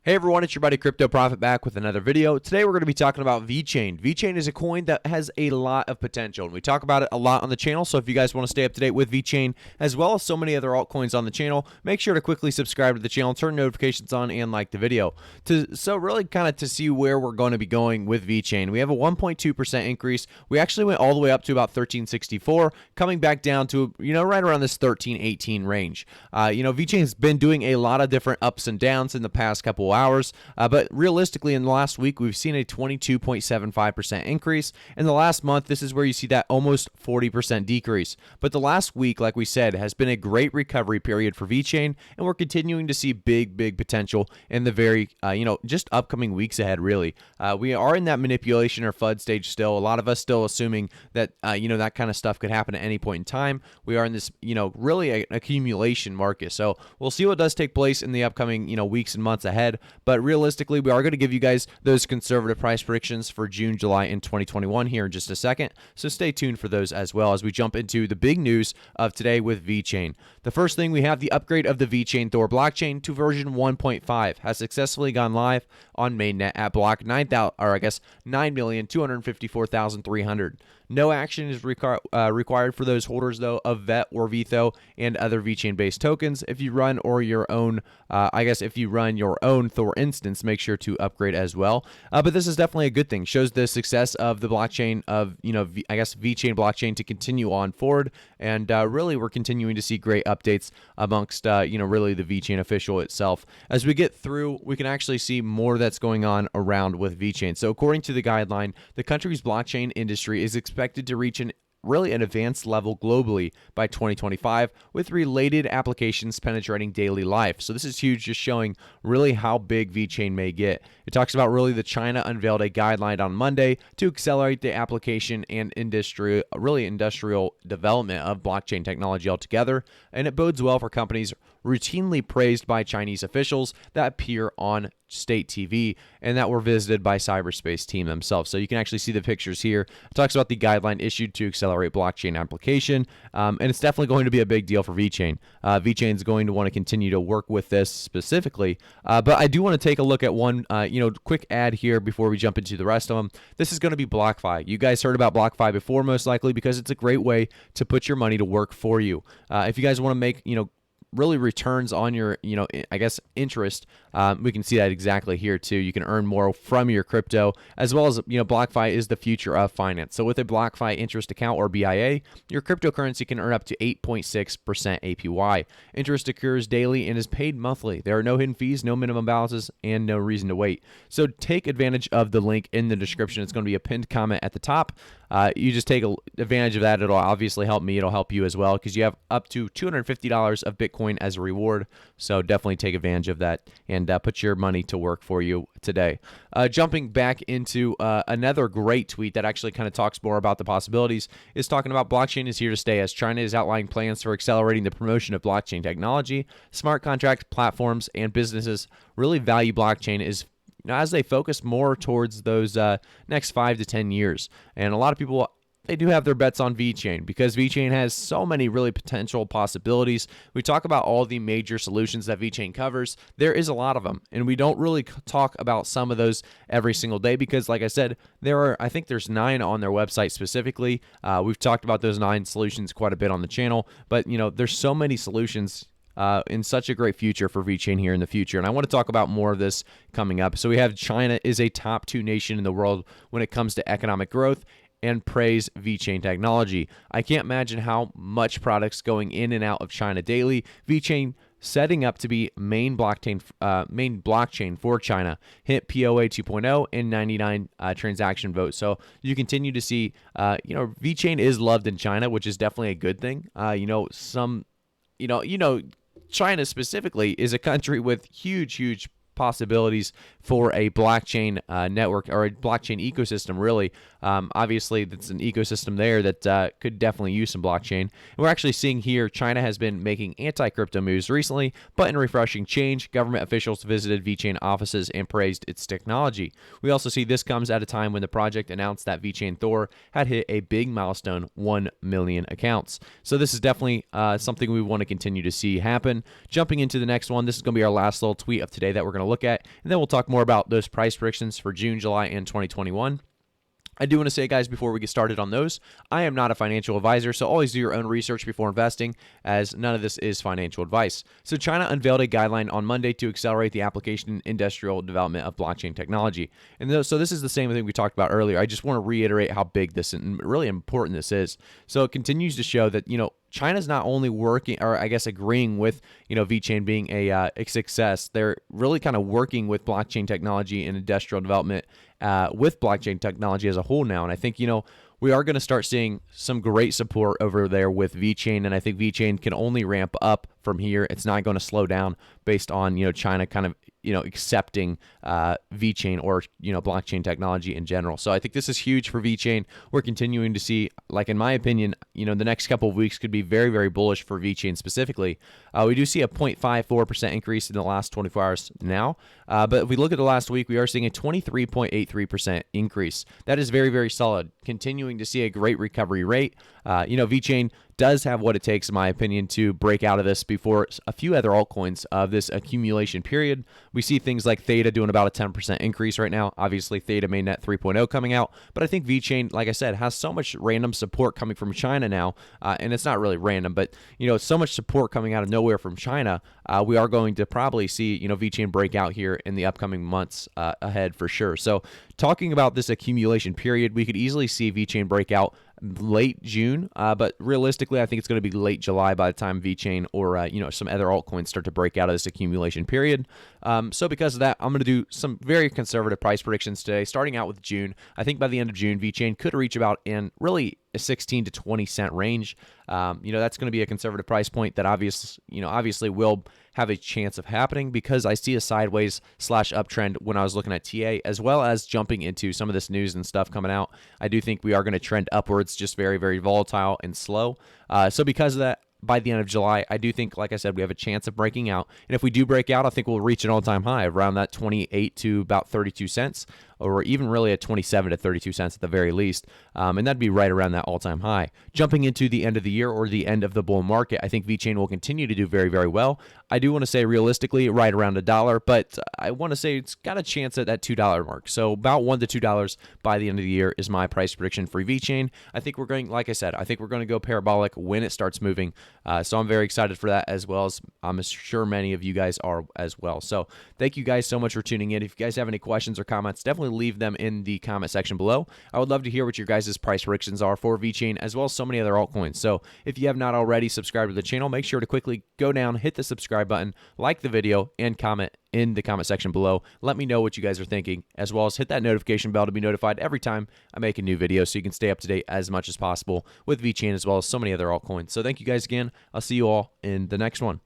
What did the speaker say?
Hey everyone, it's your buddy Crypto Profit back with another video. Today we're going to be talking about Vechain. Vechain is a coin that has a lot of potential, and we talk about it a lot on the channel. So if you guys want to stay up to date with Vechain, as well as so many other altcoins on the channel, make sure to quickly subscribe to the channel, turn notifications on, and like the video. So really kind of to see where we're going to be going with Vechain. We have a 1.2% increase. We actually went all the way up to about 1364, coming back down to, right around this 1318 range. Vechain has been doing a lot of different ups and downs in the past couple hours, but realistically in the last week we've seen a 22.75% increase. In the last month, this is where you see that almost 40% decrease. But the last week, like we said, has been a great recovery period for Vechain, and we're continuing to see big potential in the very just upcoming weeks ahead. Really, we are in that manipulation or FUD stage still. A lot of us still assuming that that kind of stuff could happen at any point in time. We are in this really an accumulation market, so we'll see what does take place in the upcoming weeks and months ahead. But realistically, we are going to give you guys those conservative price predictions for June, July, and 2021 here in just a second. So stay tuned for those as well as we jump into the big news of today with Vechain. The first thing, we have the upgrade of the Vechain THOR blockchain to version 1.5 has successfully gone live on mainnet at block 9,254,300. No action is required for those holders, though, of VET or VETHO and other Vechain-based tokens. If you run your own THOR instance, make sure to upgrade as well. But this is definitely a good thing. Shows the success of the blockchain of Vechain blockchain to continue on forward, and really we're continuing to see great updates amongst really the Vechain official itself. As we get through, we can actually see more that's going on around with Vechain. So according to the guideline, the country's blockchain industry is expected to reach an advanced level globally by 2025, with related applications penetrating daily life. So this is huge, just showing really how big Vechain may get. It talks about really that China unveiled a guideline on Monday to accelerate the application and industrial development of blockchain technology altogether, and it bodes well for companies routinely praised by Chinese officials that appear on state TV and that were visited by cyberspace team themselves. So you can actually see the pictures here. It talks about the guideline issued to accelerate blockchain application, and it's definitely going to be a big deal for Vechain. Vechain is going to want to continue to work with this specifically, but I do want to take a look at one quick ad here before we jump into the rest of them. This is going to be BlockFi. You guys heard about BlockFi before, most likely, because it's a great way to put your money to work for you. If you guys want to make really returns on your interest, we can see that exactly here too. You can earn more from your crypto, as well as BlockFi is the future of finance. So with a BlockFi interest account, or BIA, your cryptocurrency can earn up to 8.6% APY. Interest occurs daily and is paid monthly. There are no hidden fees, no minimum balances, and no reason to wait. So take advantage of the link in the description. It's going to be a pinned comment at the top. You just take advantage of that. It'll obviously help me. It'll help you as well, because you have up to $250 of Bitcoin as a reward. So definitely take advantage of that and put your money to work for you today. Jumping back into another great tweet that actually kind of talks more about the possibilities, is talking about blockchain is here to stay, as China is outlining plans for accelerating the promotion of blockchain technology. Smart contract platforms and businesses really value blockchain as they focus more towards those next 5 to 10 years. And a lot of people, they do have their bets on Vechain, because Vechain has so many really potential possibilities. We talk about all the major solutions that Vechain covers. There is a lot of them, and we don't really talk about some of those every single day, because like I said, I think there's 9 on their website specifically. We've talked about those 9 solutions quite a bit on the channel, but there's so many solutions in such a great future for Vechain here in the future. And I want to talk about more of this coming up. So we have China is a top 2 nation in the world when it comes to economic growth, and praise Vechain technology. I can't imagine how much products going in and out of China daily. Vechain setting up to be main blockchain for China. Hit POA 2.0 and 99 transaction votes. So you continue to see, Vechain is loved in China, which is definitely a good thing. China specifically is a country with huge possibilities for a blockchain network, or a blockchain ecosystem, really. Obviously, that's an ecosystem there that could definitely use some blockchain. And we're actually seeing here, China has been making anti-crypto moves recently, but in refreshing change, government officials visited Vechain offices and praised its technology. We also see this comes at a time when the project announced that Vechain THOR had hit a big milestone, 1 million accounts. So this is definitely something we want to continue to see happen. Jumping into the next one, this is going to be our last little tweet of today that we're going to look at, and then we'll talk more about those price predictions for June, July, and 2021. I do want to say, guys, before we get started on those, I am not a financial advisor, so always do your own research before investing, as none of this is financial advice. So China unveiled a guideline on Monday to accelerate the application and industrial development of blockchain technology. And so this is the same thing we talked about earlier. I just want to reiterate how big this and really important this is. So it continues to show that, China's not only working, or I guess agreeing with, Vechain being a success. They're really kind of working with blockchain technology and industrial development with blockchain technology as a whole now. And I think, we are going to start seeing some great support over there with Vechain, and I think Vechain can only ramp up from here. It's not going to slow down based on, China kind of, accepting Vechain or, blockchain technology in general. So I think this is huge for Vechain. We're continuing to see, like, in my opinion, the next couple of weeks could be very, very bullish for Vechain specifically. We do see a 0.54% increase in the last 24 hours now. But if we look at the last week, we are seeing a 23.83% increase. That is very, very solid. Continuing to see a great recovery rate. Vechain does have what it takes, in my opinion, to break out of this before a few other altcoins of this accumulation period. We see things like Theta doing about a 10% increase right now. Obviously, Theta Mainnet 3.0 coming out. But I think Vechain, like I said, has so much random support coming from China now. And it's not really random, but, so much support coming out of nowhere from China. We are going to probably see, Vechain break out here in the upcoming months ahead for sure. So talking about this accumulation period, we could easily see Vechain break out late June, but realistically, I think it's going to be late July by the time Vechain or some other altcoins start to break out of this accumulation period. So because of that, I'm going to do some very conservative price predictions today, starting out with June. I think by the end of June, Vechain could reach about in really a 16 to 20 cent range. That's going to be a conservative price point that obviously will have a chance of happening because I see a sideways / uptrend when I was looking at TA, as well as jumping into some of this news and stuff coming out. I do think we are going to trend upwards, just very, very volatile and slow. So because of that, by the end of July, I do think, like I said, we have a chance of breaking out. And if we do break out, I think we'll reach an all-time high around that 28 to about 32 cents, or even really at 27 to 32 cents at the very least. And that'd be right around that all-time high. Jumping into the end of the year or the end of the bull market, I think Vechain will continue to do very, very well. I do want to say realistically right around $1, but I want to say it's got a chance at that $2 mark. So about $1 to $2 by the end of the year is my price prediction for Vechain. I think we're going, like I said, I think we're going to go parabolic when it starts moving. So I'm very excited for that, as well as I'm sure many of you guys are as well. So thank you guys so much for tuning in. If you guys have any questions or comments, definitely leave them in the comment section below. I would love to hear what your guys' price predictions are for Vechain, as well as so many other altcoins. So if you have not already subscribed to the channel, make sure to quickly go down, hit the subscribe button, like the video, and comment in the comment section below. Let me know what you guys are thinking, as well as hit that notification bell to be notified every time I make a new video so you can stay up to date as much as possible with Vechain, as well as so many other altcoins. So thank you guys again. I'll see you all in the next one.